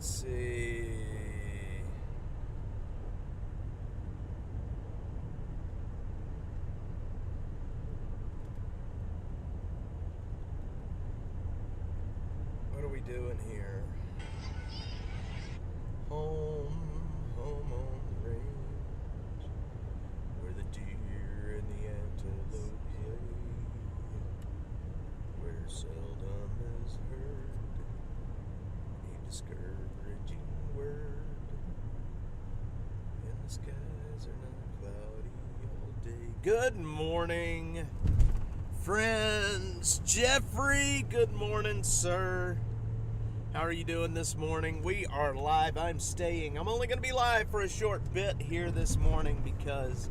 Let's see. What are we doing here? Home on the range, where the deer and the antelope play, where seldom is heard a discouraging word, and the skies are not cloudy all day. Good morning, friends. Jeffrey, good morning, sir. How are you doing this morning? We are live. I'm only going to be live for a short bit here this morning because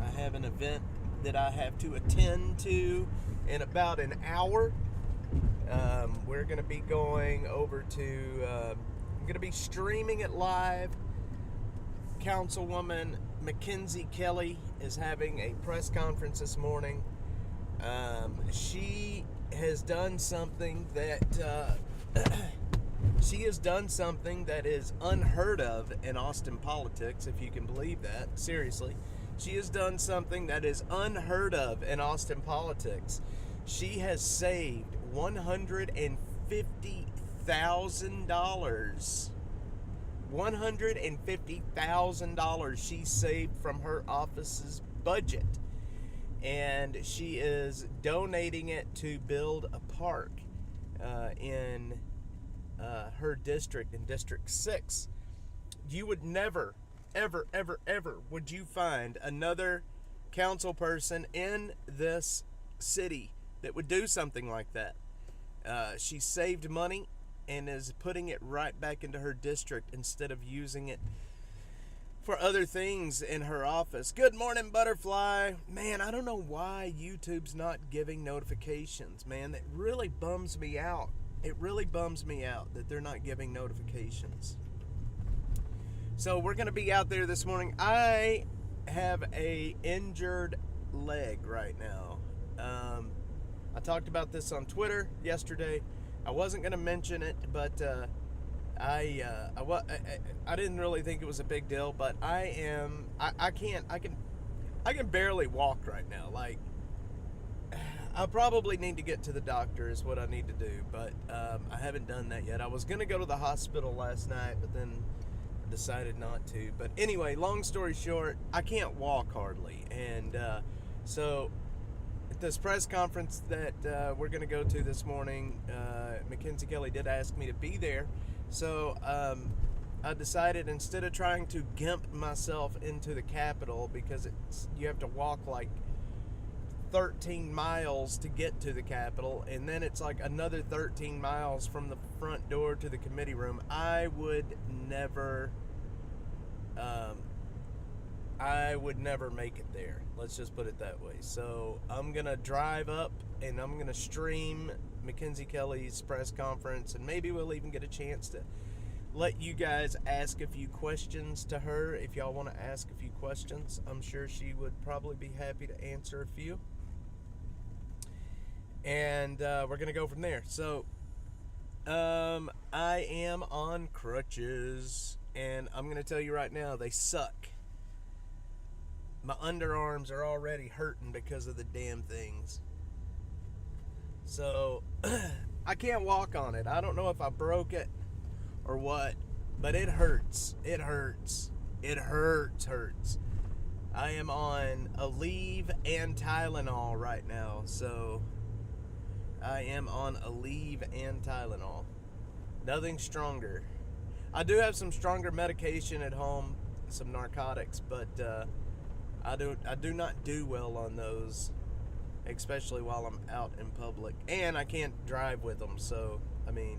I have an event that I have to attend to in about an hour. We're going to be going over to, I'm going to be streaming it live. Councilwoman Mackenzie Kelly is having a press conference this morning. She has done something that is unheard of in Austin politics, if you can believe that. Seriously. She has done something that is unheard of in Austin politics. She has saved $150,000. $150,000 she saved from her office's budget. And she is donating it to build a park in her district, in District 6. You would never, ever, ever, ever would you find another council person in this city that would do something like that. She saved money and is putting it right back into her district instead of using it for other things in her office. Good morning, Butterfly. Man, I don't know why YouTube's not giving notifications, man. That really bums me out. It really bums me out that they're not giving notifications. So we're going to be out there this morning. I have a injured leg right now. I talked about this on Twitter yesterday. I wasn't going to mention it, but I didn't really think it was a big deal, but I can barely walk right now. Like, I probably need to get to the doctor is what I need to do, but I haven't done that yet. I was going to go to the hospital last night, but then I decided not to. But anyway, long story short, I can't walk hardly. And so at this press conference that we're going to go to this morning, Mackenzie Kelly did ask me to be there. So I decided, instead of trying to gimp myself into the Capitol, because you have to walk like 13 miles to get to the Capitol, and then it's like another 13 miles from the front door to the committee room, I would never make it there. Let's just put it that way. So I'm going to drive up and I'm going to stream Mackenzie Kelly's press conference, and maybe we'll even get a chance to let you guys ask a few questions to her. If y'all want to ask a few questions, I'm sure she would probably be happy to answer a few. And we're going to go from there. So I am on crutches, and I'm going to tell you right now, they suck. My underarms are already hurting because of the damn things. So I can't walk on it. I don't know if I broke it or what, but it hurts. It hurts. It hurts. I am on Aleve and Tylenol right now. So I am on Aleve and Tylenol. Nothing stronger. I do have some stronger medication at home, some narcotics, but I do not do well on those, especially while I'm out in public. And I can't drive with them, so, I mean,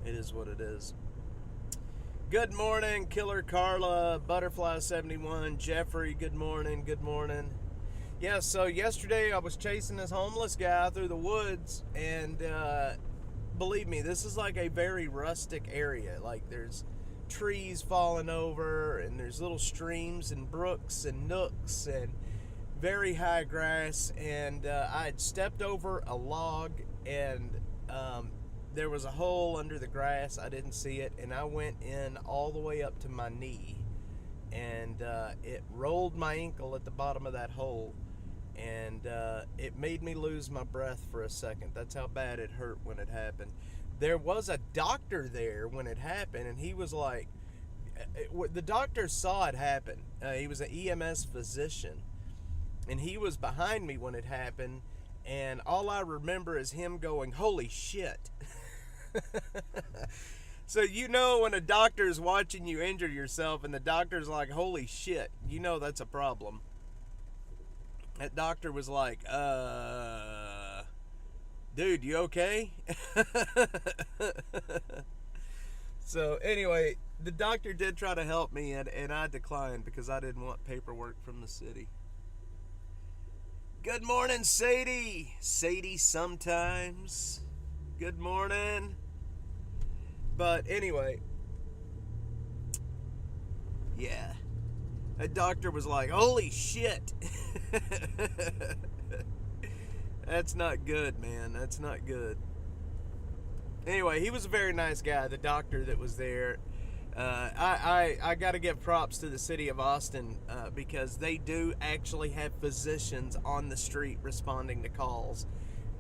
it is what it is. Good morning, Killer Carla, Butterfly71, Jeffrey, good morning. Yeah, so yesterday I was chasing this homeless guy through the woods, and believe me, this is like a very rustic area. Like, there's trees falling over, and there's little streams and brooks and nooks and very high grass, and I had stepped over a log, and there was a hole under the grass. I didn't see it, and I went in all the way up to my knee, and it rolled my ankle at the bottom of that hole, and it made me lose my breath for a second. That's how bad it hurt when it happened. There was a doctor there when it happened, and he was like, the doctor saw it happen. He was an EMS physician, and he was behind me when it happened, and all I remember is him going, "Holy shit." So you know when a doctor's watching you injure yourself and the doctor's like, "Holy shit," you know that's a problem. That doctor was like, dude, you okay? So anyway, the doctor did try to help me, and I declined because I didn't want paperwork from the city. Good morning, Sadie. Sadie sometimes. Good morning. But anyway, yeah. That doctor was like, "Holy shit." That's not good, man. That's not good. Anyway, he was a very nice guy, the doctor that was there. I got to give props to the city of Austin because they do actually have physicians on the street responding to calls.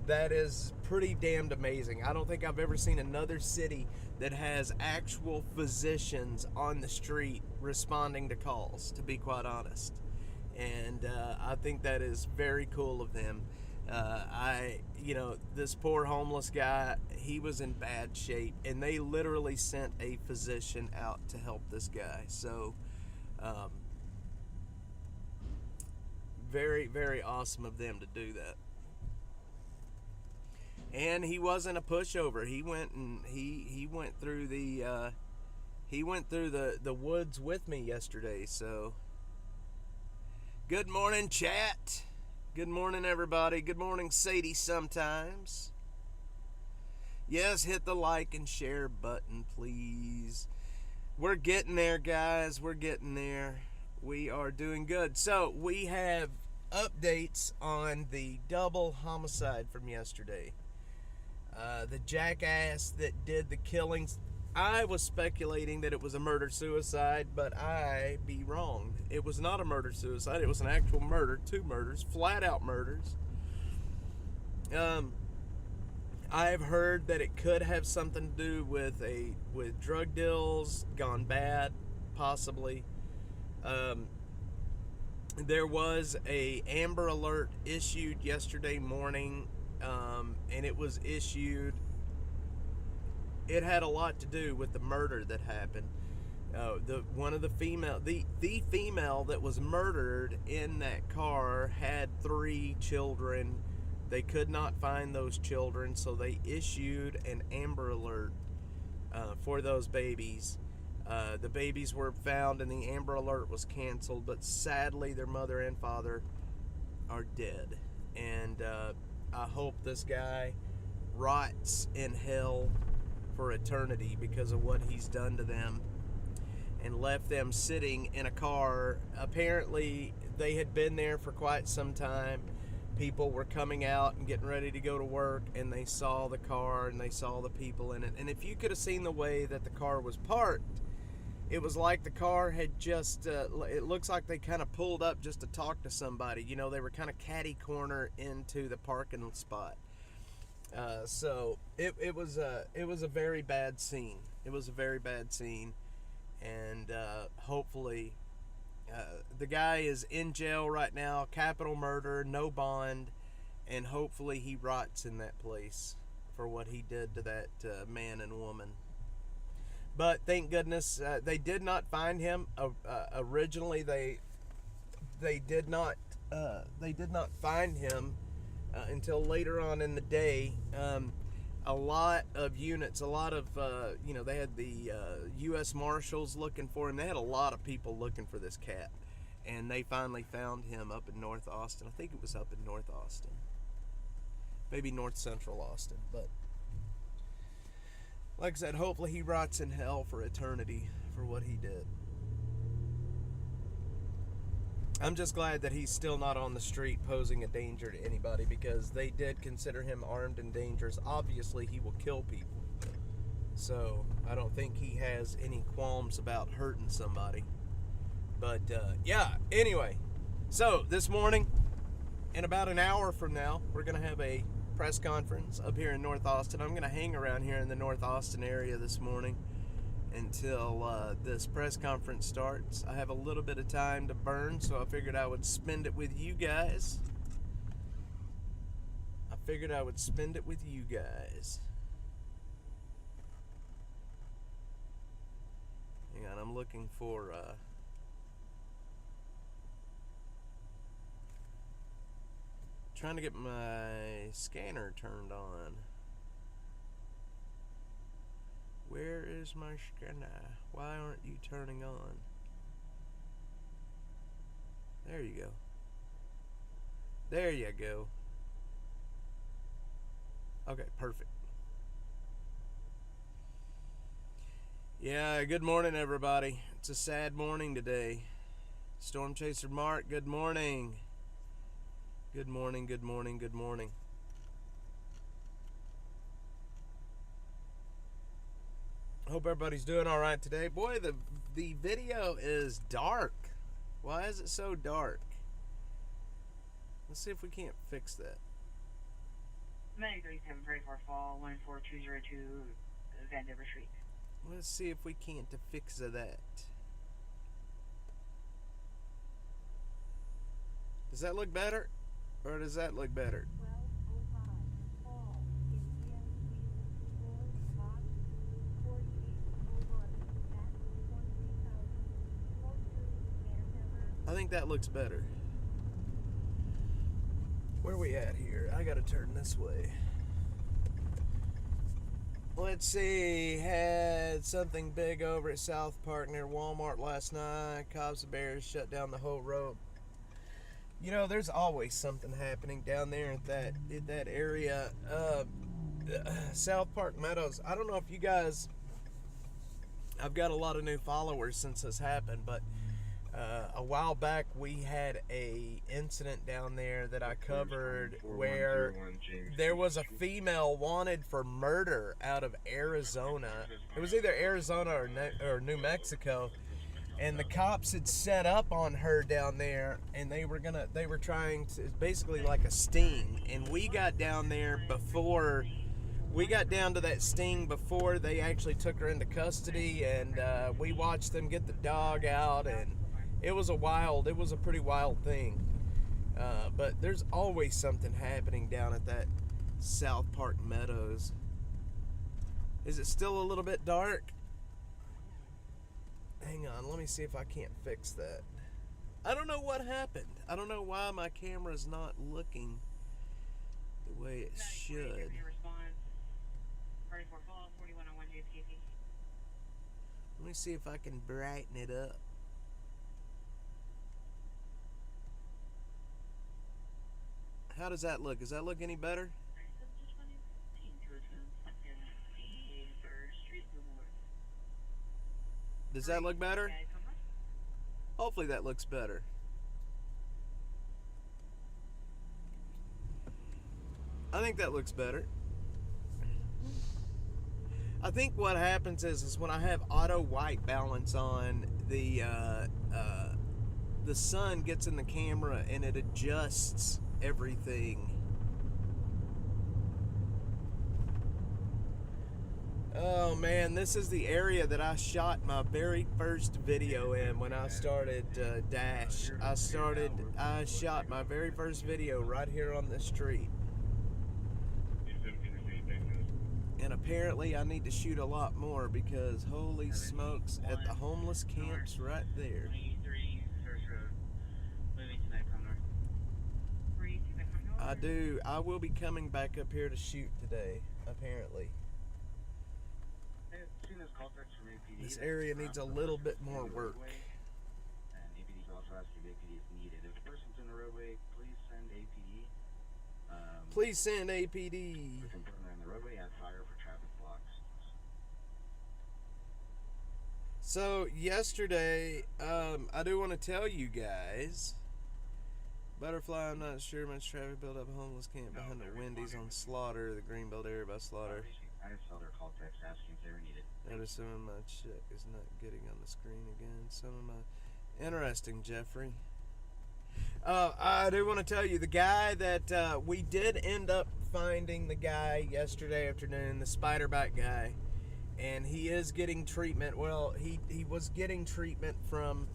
That is pretty damned amazing. I don't think I've ever seen another city that has actual physicians on the street responding to calls, to be quite honest. And I think that is very cool of them. This poor homeless guy, he was in bad shape, and they literally sent a physician out to help this guy. So, very, very awesome of them to do that. And he wasn't a pushover. He went and he went through the woods with me yesterday. So, good morning, chat. Good morning, everybody. Good morning, Sadie sometimes. Yes, hit the like and share button, please. We're getting there, guys. We're getting there. We are doing good. So, we have updates on the double homicide from yesterday. The jackass that did the killings. I was speculating that it was a murder-suicide, but I be wrong. It was not a murder-suicide. It was an actual murder. 2 murders. Flat-out murders. I've heard that it could have something to do with drug deals gone bad, possibly. There was a Amber Alert issued yesterday morning, and it was issued. It had a lot to do with the murder that happened. The female that was murdered in that car had 3 children. They could not find those children, so they issued an Amber Alert for those babies. The babies were found, and the Amber Alert was canceled, but sadly their mother and father are dead. And I hope this guy rots in hell for eternity because of what he's done to them and left them sitting in a car. Apparently they had been there for quite some time. People were coming out and getting ready to go to work, and they saw the car and they saw the people in it. And if you could have seen the way that the car was parked, it was like the car had just it looks like they kind of pulled up just to talk to somebody. You know, they were kind of catty corner into the parking spot. So it was a very bad scene. It was a very bad scene, and hopefully the guy is in jail right now. Capital murder, no bond, and hopefully he rots in that place for what he did to that man and woman. But thank goodness they did not find him. Originally they did not find him. Until later on in the day. A lot of units, they had the U.S. Marshals looking for him. They had a lot of people looking for this cat, and they finally found him up in North Austin. I think it was up in North Austin, maybe North Central Austin. But like I said, hopefully he rots in hell for eternity for what he did. I'm just glad that he's still not on the street posing a danger to anybody, because they did consider him armed and dangerous. Obviously, he will kill people. So I don't think he has any qualms about hurting somebody. But yeah, anyway. So this morning, in about an hour from now, we're going to have a press conference up here in North Austin. I'm going to hang around here in the North Austin area this morning until this press conference starts. I have a little bit of time to burn, so I figured I would spend it with you guys. Hang on, I'm looking for trying to get my scanner turned on. Where is my scanner? Why aren't you turning on? There you go. There you go. Okay, perfect. Yeah, good morning, everybody. It's a sad morning today. Storm Chaser Mark, good morning. Good morning, good morning, good morning. Hope everybody's doing all right today. Boy, the video is dark. Why is it so dark? Let's see if we can't fix that. 93734 Fall 14202 Vandiver Street. Let's see if we can't fix that. Does that look better? Or does that look better? I think that looks better. Where are we at here? I gotta turn this way. Let's see. Had something big over at South Park near Walmart last night. Cops and bears shut down the whole road. You know, there's always something happening down there at that area. South Park Meadows. I don't know if you guys... I've got a lot of new followers since this happened, but a while back we had a incident down there that I covered where there was a female wanted for murder out of Arizona. It was either Arizona or New Mexico, and the cops had set up on her down there, and they were trying to, basically like a sting, and we got down there before. We got down to that sting before they actually took her into custody, and we watched them get the dog out, and it was a pretty wild thing. But there's always something happening down at that South Park Meadows. Is it still a little bit dark? Hang on, let me see if I can't fix that. I don't know what happened. I don't know why my camera's not looking the way it should. Let me see if I can brighten it up. How does that look? Does that look any better? Does that look better? Hopefully that looks better. I think that looks better. I think what happens is when I have auto white balance on, the sun gets in the camera and it adjusts everything. Oh man, this is the area that I shot my very first video in when I started Dash. I shot my very first video right here on this street. And apparently I need to shoot a lot more because holy smokes, at the homeless camps right there. I will be coming back up here to shoot today, apparently. This area needs a little bit more work. Please send APD. So yesterday, I do want to tell you guys, Butterfly, I'm not sure much traffic built up a homeless camp behind the Wendy's on Slaughter, the Greenbelt area by Slaughter. I just saw their call text asking if they were needed. Notice some of my check is not getting on the screen again. Some of my... Interesting, Jeffrey. I do want to tell you, the guy that we did end up finding the guy yesterday afternoon, the spiderback guy, and he is getting treatment. Well, he was getting treatment from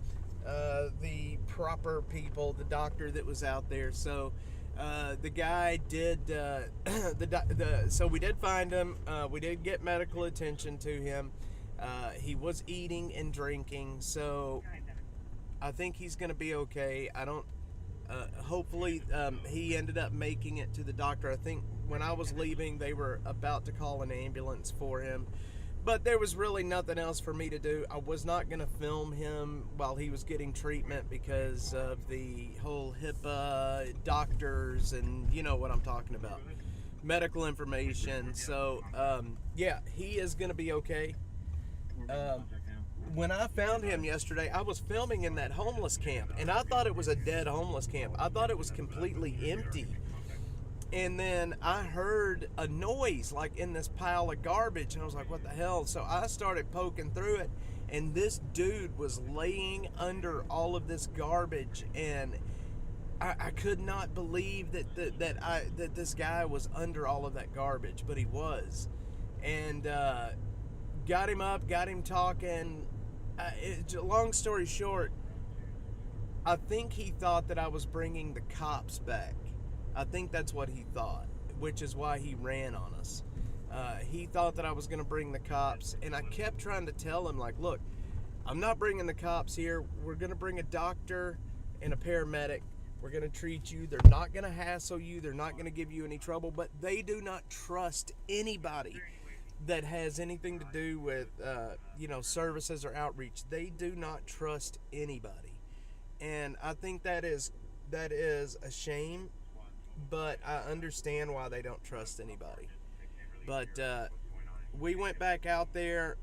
the proper people, the doctor that was out there. So the guy did so we did find him. We did get medical attention to him. He was eating and drinking, so I think he's going to be okay. I don't. Hopefully, he ended up making it to the doctor. I think when I was leaving, they were about to call an ambulance for him. But there was really nothing else for me to do. I was not going to film him while he was getting treatment because of the whole HIPAA, doctors, and you know what I'm talking about. Medical information. So, yeah, he is going to be okay. When I found him yesterday, I was filming in that homeless camp, and I thought it was a dead homeless camp. I thought it was completely empty. And then I heard a noise like in this pile of garbage, and I was like, what the hell? So I started poking through it, and this dude was laying under all of this garbage, and I could not believe that this guy was under all of that garbage, but he was. And got him up, got him talking. Long story short, I think he thought that I was bringing the cops back. I think that's what he thought, which is why he ran on us. He thought that I was going to bring the cops, and I kept trying to tell him, like, look, I'm not bringing the cops here. We're going to bring a doctor and a paramedic. We're going to treat you. They're not going to hassle you. They're not going to give you any trouble, but they do not trust anybody that has anything to do with, services or outreach. They do not trust anybody. And I think that is a shame, but I understand why they don't trust anybody. But we went back out there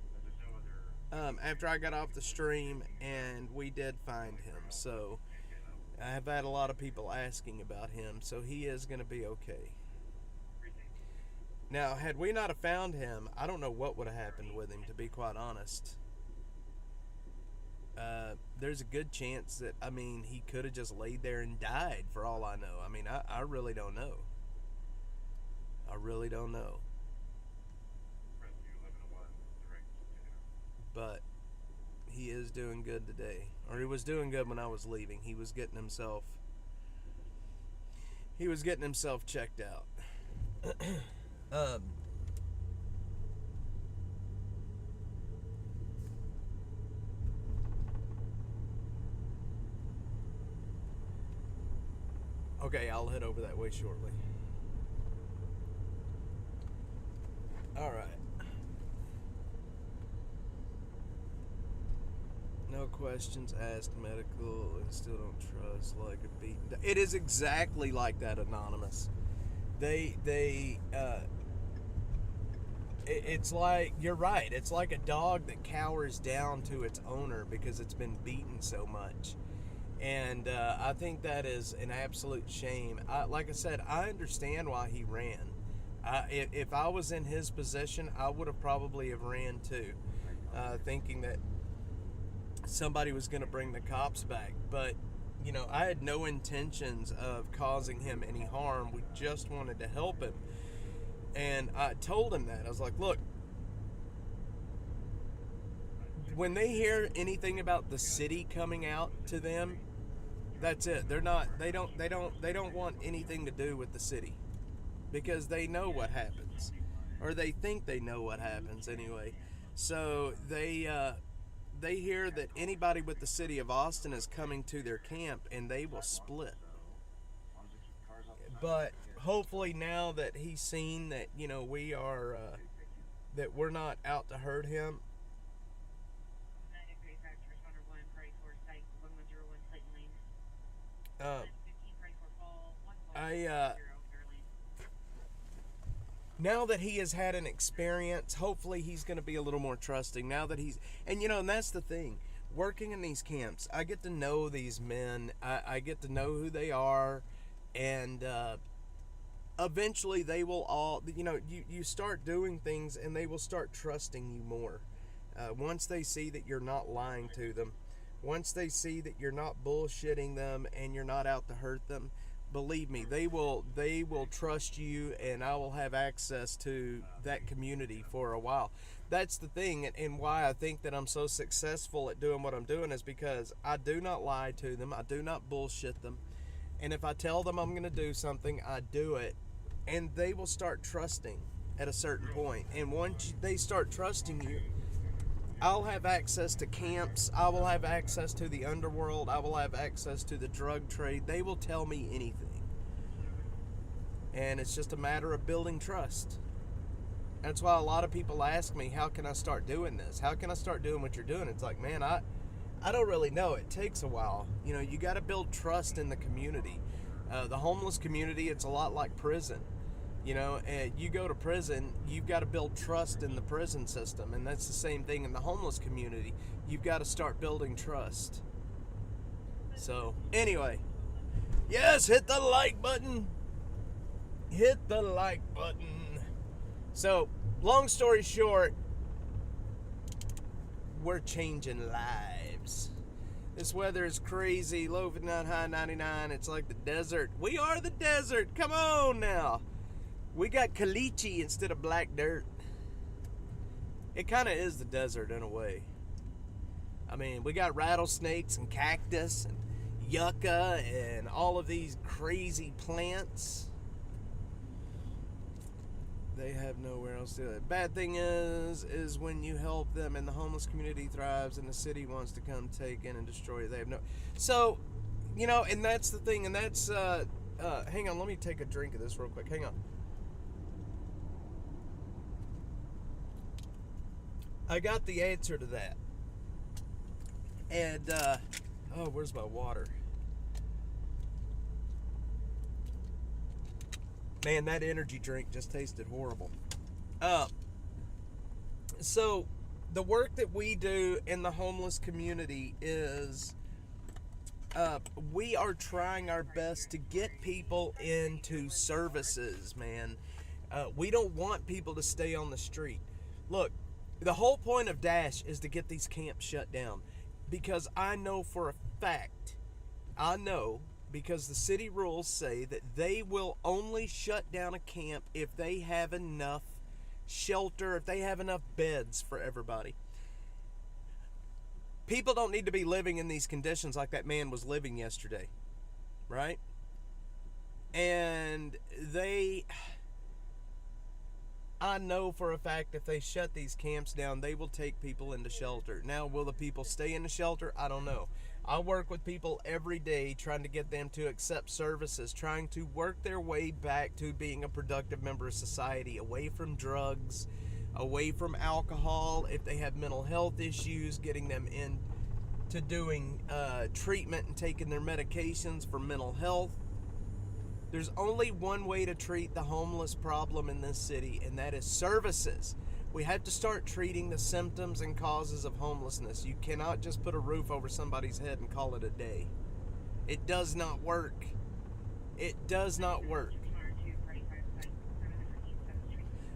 after I got off the stream, and we did find him. So I have had a lot of people asking about him, so he is going to be okay. Now, had we not have found him, I don't know what would have happened with him, to be quite honest. There's a good chance that, he could have just laid there and died, for all I know. I really don't know. I really don't know. But he is doing good today. Or he was doing good when I was leaving. He was getting himself checked out. Okay, I'll head over that way shortly. All right. No questions asked, medical, and still don't trust, like a beaten. It is exactly like that, Anonymous. It's like, you're right, it's like a dog that cowers down to its owner because it's been beaten so much. And I think that is an absolute shame. Like I said, I understand why he ran. If I was in his position, I would have probably have ran too, thinking that somebody was going to bring the cops back. But, I had no intentions of causing him any harm. We just wanted to help him. And I told him that. I was like, look, when they hear anything about the city coming out to them, that's it. They don't want anything to do with the city because they know what happens, or they think they know what happens anyway. So they hear that anybody with the city of Austin is coming to their camp, and they will split. But hopefully now that he's seen that, we are, that we're not out to hurt him. Now that he has had an experience, hopefully he's going to be a little more trusting now that he's, and that's the thing, working in these camps, I get to know these men, I get to know who they are, and eventually they will all, you start doing things and they will start trusting you more. Once they see that you're not lying to them, once they see that you're not bullshitting them and you're not out to hurt them, believe me, they will trust you, and I will have access to that community for a while. That's the thing, and why I think that I'm so successful at doing what I'm doing is because I do not lie to them, I do not bullshit them, and if I tell them I'm going to do something, I do it, and they will start trusting at a certain point. And once they start trusting you, I'll have access to camps. I will have access to the underworld. I will have access to the drug trade. They will tell me anything. And it's just a matter of building trust. That's why a lot of people ask me, how can I start doing this? How can I start doing what you're doing? It's like, man, I don't really know. It takes a while. You got to build trust in the community. The homeless community, it's a lot like prison. You go to prison, you've got to build trust in the prison system, and that's the same thing in the homeless community. You've got to start building trust. So, anyway, yes, hit the like button. Hit the like button. So, long story short, we're changing lives. This weather is crazy, low 59, high 99. It's like the desert. We are the desert. Come on now. We got caliche instead of black dirt. It kind of is the desert in a way. I mean, we got rattlesnakes and cactus and yucca and all of these crazy plants. They have nowhere else to do it. Bad thing is when you help them and the homeless community thrives and the city wants to come take in and destroy it. They have no... So, and that's the thing, and that's... hang on, let me take a drink of this real quick. Hang on. I got the answer to that. And, where's my water? Man, that energy drink just tasted horrible. So, the work that we do in the homeless community is we are trying our best to get people into services, man. We don't want people to stay on the street. Look, the whole point of Dash is to get these camps shut down, because I know for a fact, because the city rules say that they will only shut down a camp if they have enough shelter, if they have enough beds for everybody. People don't need to be living in these conditions like that man was living yesterday, right? And I know for a fact if they shut these camps down, they will take people into shelter. Now, will the people stay in the shelter? I don't know. I work with people every day trying to get them to accept services, trying to work their way back to being a productive member of society, away from drugs, away from alcohol. If they have mental health issues, getting them into doing treatment and taking their medications for mental health. There's only one way to treat the homeless problem in this city, and that is services. We have to start treating the symptoms and causes of homelessness. You cannot just put a roof over somebody's head and call it a day. It does not work. It does not work.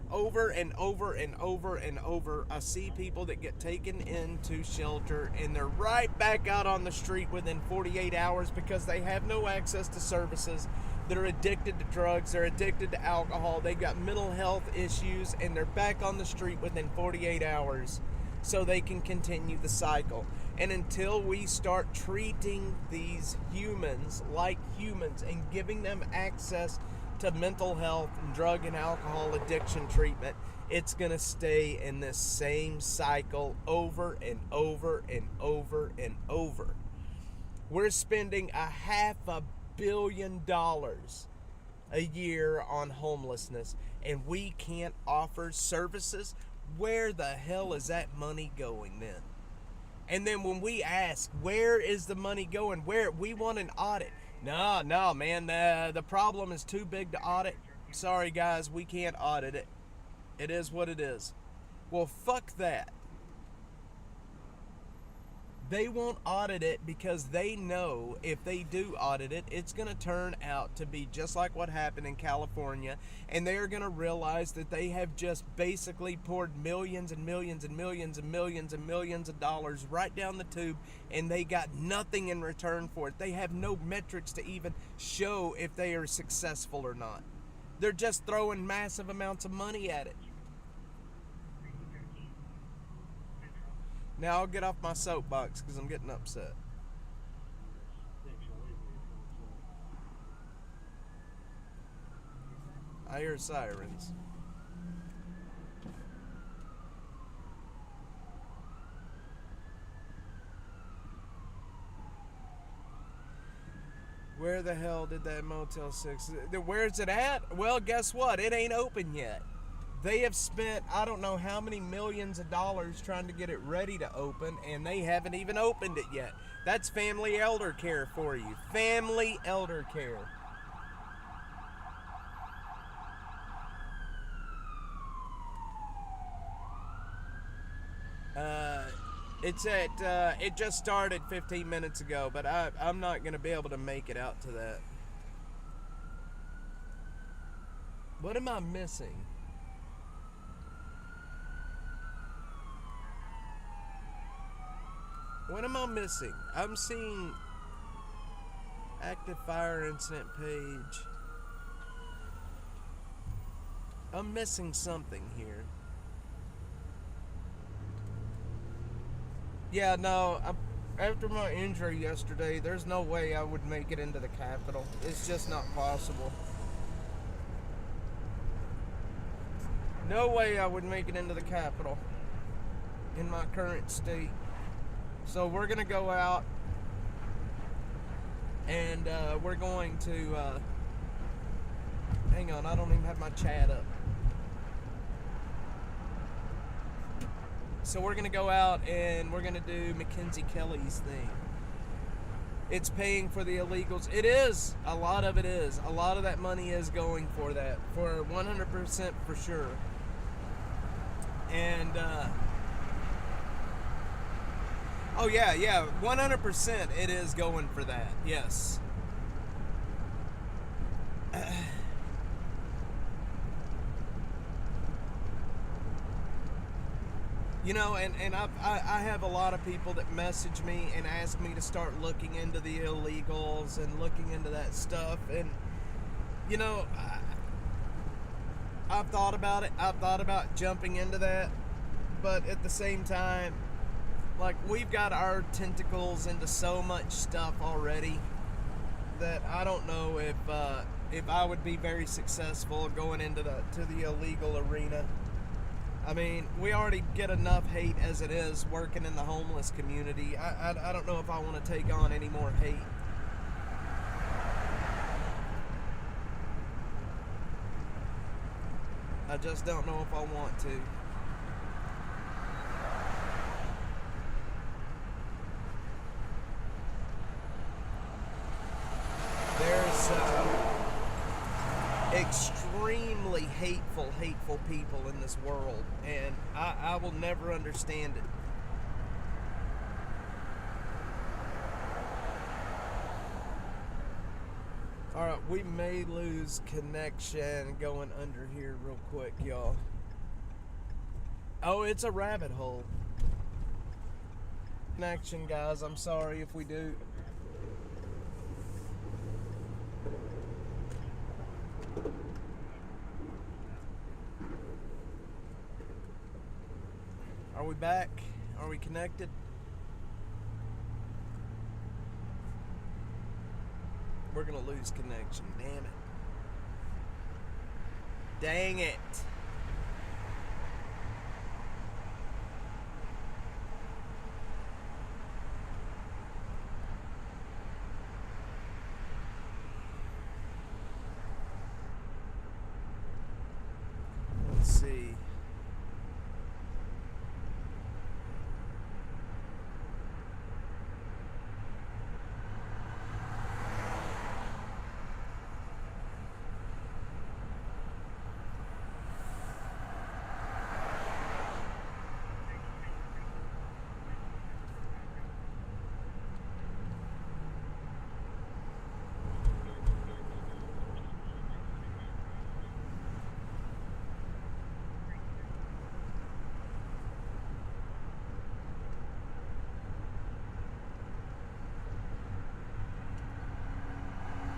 Over and over and over and over, I see people that get taken into shelter and they're right back out on the street within 48 hours because they have no access to services. They're addicted to drugs, they're addicted to alcohol, they got mental health issues, and they're back on the street within 48 hours so they can continue the cycle. And until we start treating these humans like humans and giving them access to mental health and drug and alcohol addiction treatment, it's going to stay in this same cycle over and over and over and over. We're spending $500 million a year on homelessness, and we can't offer services. Where the hell is that money going then? And then when we ask, where is the money going? Where we want an audit. No, man, the problem is too big to audit. Sorry, guys, we can't audit it. It is what it is. Well, fuck that. They won't audit it because they know if they do audit it, it's going to turn out to be just like what happened in California, and they are going to realize that they have just basically poured millions and millions and millions and millions and millions of dollars right down the tube, and they got nothing in return for it. They have no metrics to even show if they are successful or not. They're just throwing massive amounts of money at it. Now I'll get off my soapbox because I'm getting upset. I hear sirens. Where the hell did that Motel 6... Where's it at? Well, guess what? It ain't open yet. They have spent, I don't know how many millions of dollars trying to get it ready to open, and they haven't even opened it yet. That's family elder care for you. Family elder care. It just started 15 minutes ago, but I'm not going to be able to make it out to that. What am I missing? What am I missing? I'm seeing active fire incident page. I'm missing something here. Yeah, no, after my injury yesterday, there's no way I would make it into the Capitol. It's just not possible. No way I would make it into the Capitol in my current state. So we're going to go out and we're going to, hang on, I don't even have my chat up. So we're going to go out and we're going to do Mackenzie Kelly's thing. It's paying for the illegals. It is. A lot of it is. A lot of that money is going for that. For 100% for sure. And, oh yeah, 100% it is going for that, yes. You know, and I have a lot of people that message me and ask me to start looking into the illegals and looking into that stuff. And, you know, I've thought about it. I've thought about jumping into that. But at the same time, like, we've got our tentacles into so much stuff already that I don't know if I would be very successful going into the illegal arena. I mean, we already get enough hate as it is working in the homeless community. I don't know if I want to take on any more hate. I just don't know if I want to. There's extremely hateful people in this world, and I will never understand it. Alright, we may lose connection going under here real quick, y'all. Oh, it's a rabbit hole. Connection, guys. I'm sorry if we do. Are we back? Are we connected? We're gonna lose connection. Damn it. Dang it. Let's see.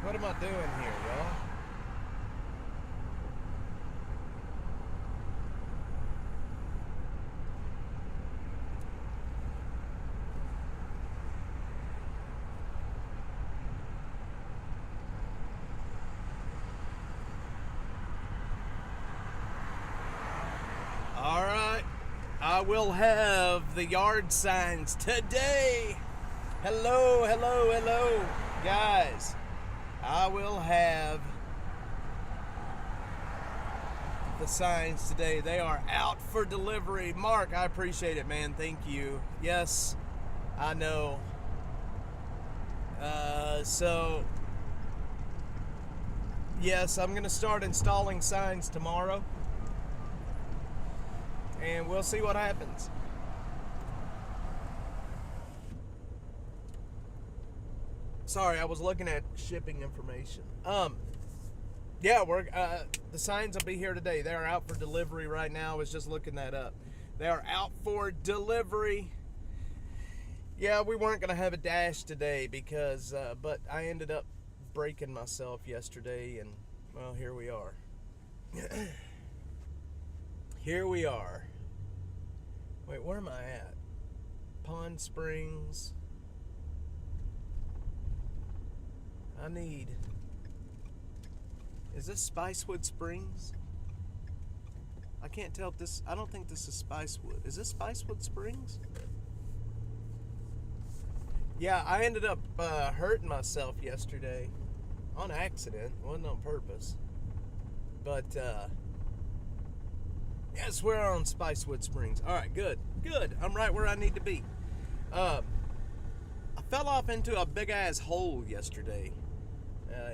What am I doing here, y'all? All right, I will have the yard signs today. Hello, hello, hello, guys. I will have the signs today. They are out for delivery. Mark, I appreciate it, man. Thank you. Yes, I know. So, yes, I'm going to start installing signs tomorrow. And we'll see what happens. Sorry, I was looking at shipping information. Yeah, the signs will be here today. They are out for delivery right now. I was just looking that up. They are out for delivery. Yeah, we weren't going to have a dash today because, but I ended up breaking myself yesterday, and, well, here we are. Here we are. Wait, where am I at? Pond Springs. Is this Spicewood Springs? I can't tell if this, I don't think this is Spicewood. Is this Spicewood Springs? Yeah, I ended up hurting myself yesterday on accident. It wasn't on purpose. But, yes, we're on Spicewood Springs. All right, good. I'm right where I need to be. I fell off into a big-ass hole yesterday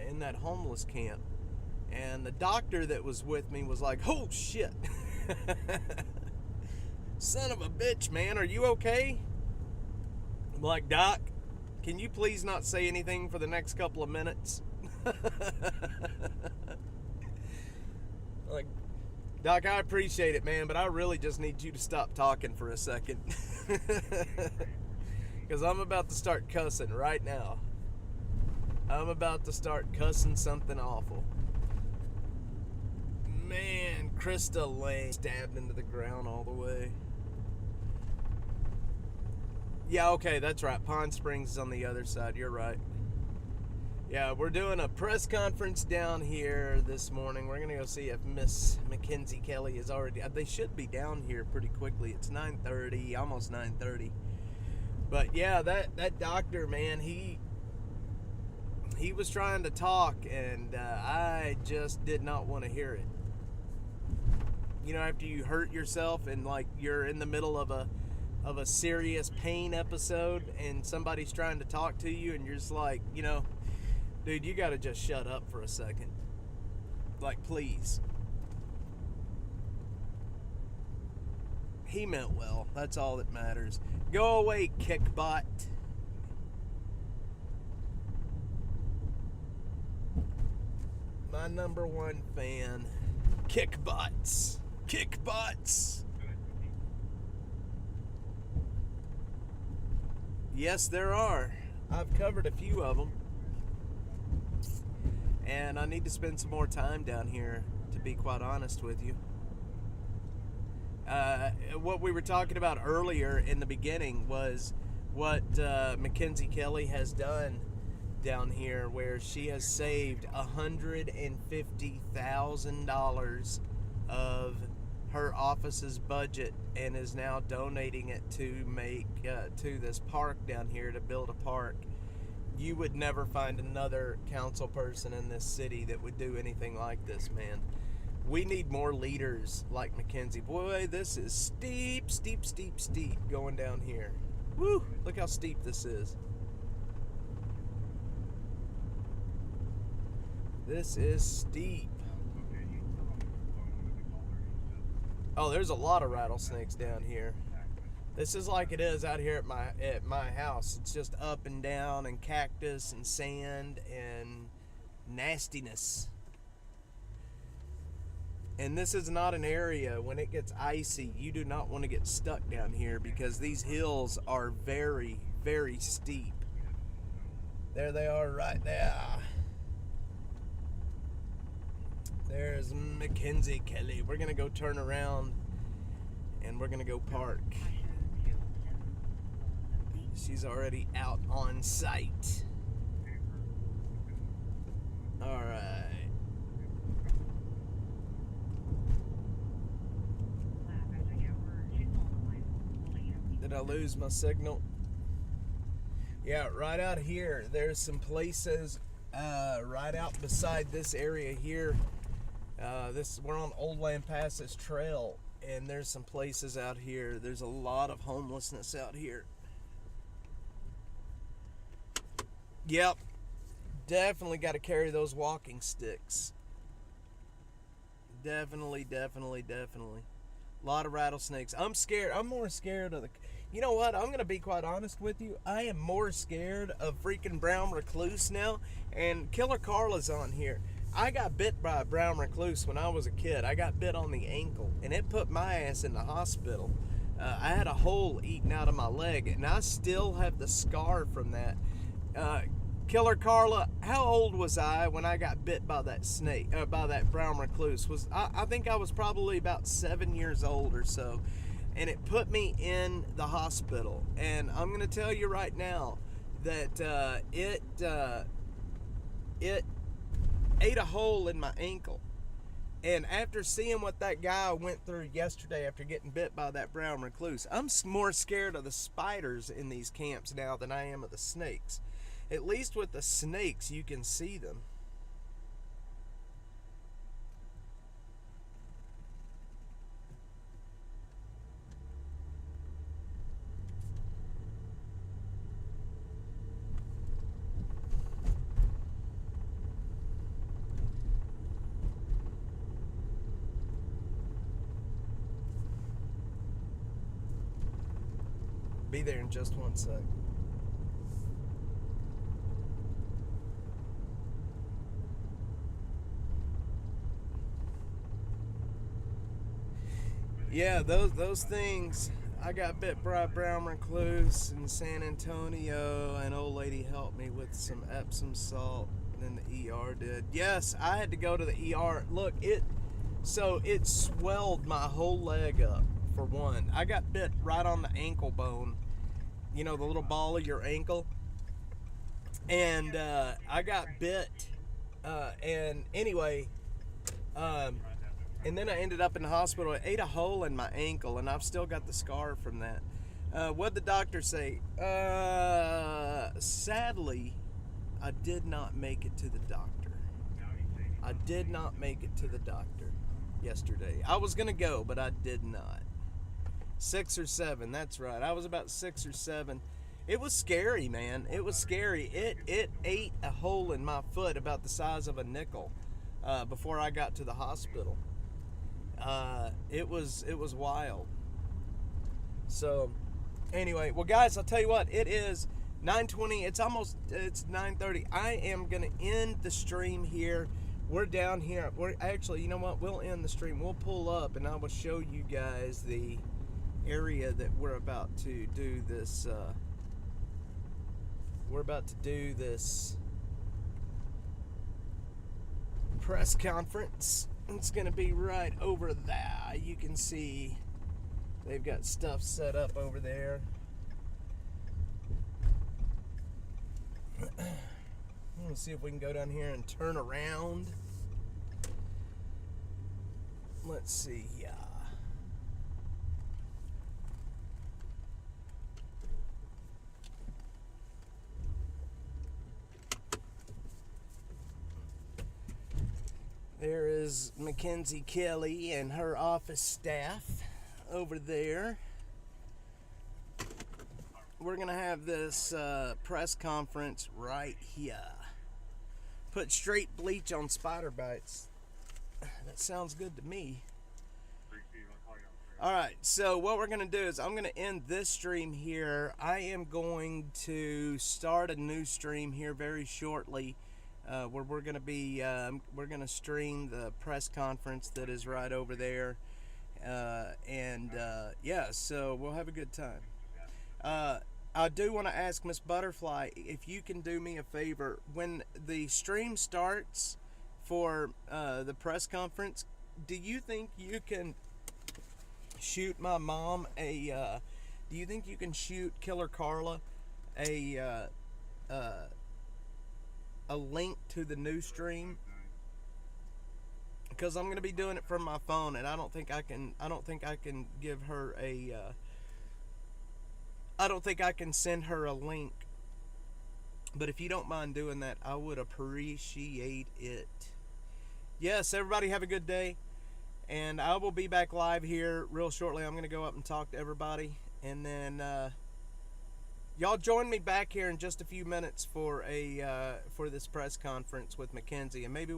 in that homeless camp. And the doctor that was with me was like, oh, shit. Son of a bitch, man. Are you okay? I'm like, Doc, can you please not say anything for the next couple of minutes? Like, Doc, I appreciate it, man, but I really just need you to stop talking for a second. Because I'm about to start cussing right now. I'm about to start cussing something awful. Man, Krista Lane stabbed into the ground all the way. Yeah, okay, that's right. Pond Springs is on the other side. You're right. Yeah, we're doing a press conference down here this morning. We're going to go see if Miss Mackenzie Kelly is already... They should be down here pretty quickly. It's 9:30, almost 9:30. But yeah, that doctor, man, he was trying to talk, and I just did not want to hear it. You know, after you hurt yourself and like you're in the middle of a serious pain episode and somebody's trying to talk to you and you're just like, you know, dude, you got to just shut up for a second. Like, please. He meant well. That's all that matters. Go away, kickbot. My number one fan. Kickbots. Kickbots. Yes, there are. I've covered a few of them. And I need to spend some more time down here, to be quite honest with you. What we were talking about earlier in the beginning was what Mackenzie Kelly has done down here, where she has saved $150,000 of her office's budget and is now donating it to make to this park down here, to build a park. You would never find another council person in this city that would do anything like this, man. We need more leaders like Mackenzie. Boy, this is steep, steep, steep, steep going down here. Woo, look how steep this is. This is steep. Oh, there's a lot of rattlesnakes down here. This is like it is out here at my house. It's just up and down and cactus and sand and nastiness. And this is not an area, when it gets icy, you do not want to get stuck down here because these hills are very, very steep. There they are right there. There's Mackenzie Kelly. We're gonna go turn around and we're gonna go park. She's already out on site. Alright. Did I lose my signal? Yeah, right out here, there's some places right out beside this area here. We're on Old Land Passes Trail, and there's some places out here. There's a lot of homelessness out here. Yep, definitely got to carry those walking sticks. Definitely. A lot of rattlesnakes. I'm scared. I'm more scared of the... You know what? I'm going to be quite honest with you. I am more scared of freaking brown recluse now. And Killer Carla's on here. I got bit by a brown recluse when I was a kid. I got bit on the ankle, and it put my ass in the hospital. I had a hole eaten out of my leg, and I still have the scar from that. Killer Carla, how old was I when I got bit by that snake, by that brown recluse? I think I was probably about 7 years old or so, and it put me in the hospital. And I'm gonna tell you right now that it ate a hole in my ankle. And after seeing what that guy went through yesterday after getting bit by that brown recluse, I'm more scared of the spiders in these camps now than I am of the snakes. At least with the snakes, you can see them. Be there in just one sec. Yeah, those things. I got bit by a brown recluse in San Antonio. An old lady helped me with some Epsom salt, and then the ER did. Yes, I had to go to the ER. Look, it swelled my whole leg up, for one. I got bit right on the ankle bone. You know, the little ball of your ankle. And I got bit. And anyway, and then I ended up in the hospital. I ate a hole in my ankle, and I've still got the scar from that. What'd the doctor say? Sadly, I did not make it to the doctor. I did not make it to the doctor yesterday. I was going to go, but I did not. 6 or 7, that's right. I was about 6 or 7. It was scary, man. It was scary. It ate a hole in my foot about the size of a nickel before I got to the hospital. It was wild. So anyway, well guys, I'll tell you what, it is 9:20. It's 9:30. I am gonna end the stream here. We're down here. We're actually, you know what, we'll end the stream. We'll pull up and I will show you guys the area that we're about to do this press conference. It's gonna be right over there. You can see they've got stuff set up over there. Let's see if we can go down here and turn around. Let's see. Yeah. There is Mackenzie Kelly and her office staff over there. We're going to have this press conference right here. Put straight bleach on spider bites. That sounds good to me. Alright, so what we're going to do is I'm going to end this stream here. I am going to start a new stream here very shortly. Where we're going to be, we're going to stream the press conference that is right over there. Yeah, so we'll have a good time. I do want to ask Miss Butterfly if you can do me a favor. When the stream starts, for the press conference, do you think you can shoot my mom do you think you can shoot Killer Carla a link to the new stream? Because I'm going to be doing it from my phone, and I don't think I can give her I don't think I can send her a link. But if you don't mind doing that, I would appreciate it. Yes, everybody have a good day. And I will be back live here real shortly. I'm going to go up and talk to everybody. And then y'all join me back here in just a few minutes for this press conference with Mackenzie. And maybe